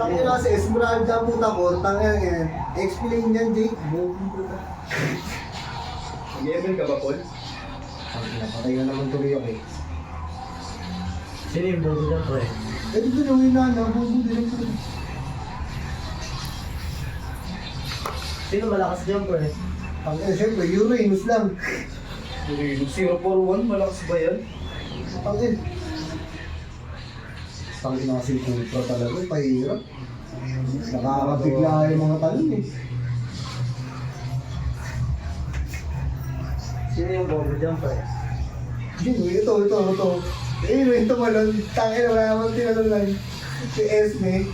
Sabi ko kasi, Esmeralda puta ko, tanga yan. Explain yan, Jake. Bukong puta. Mag-ML ka ba, Paul? Napatay na naman tuloy ako eh. Sino yung bobo niya, pre? Eh, dito na yung inana, bukong din ang puta. Sino malakas niyan, pre? Siyempre, Uranus lang. 041, malakas ba yan? Tangin. Tangin na kasi kulpa talaga, pahirap. Nakakabigla yung mga talon eh. Sino yung bobo niyan, pre? Ito. Ito malon. Tangin na wala naman tinanong lang. Si Esme.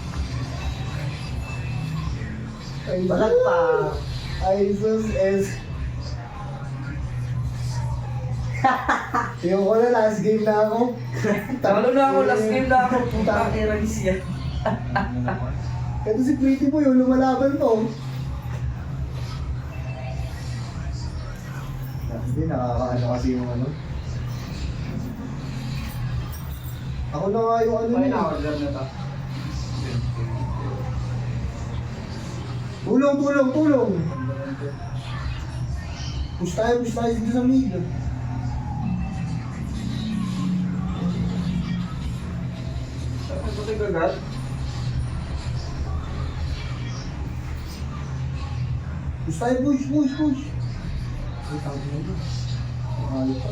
Ay, Balag pa. Ay, sus, Es. Yung ko na, last game na ako. Talo na ako, last game na ako. Putang eragis yan. Ito si Pretty Boy, yung lumalaban to. Hindi, nakakaano kasi yung ano. Ako na nga yung ano Ay, niya. na-order na ta. Tulong! Push tayo dito sa mid. Saan ba ito gagat? Push. Ay, tawag mo ito. Mahalo pa.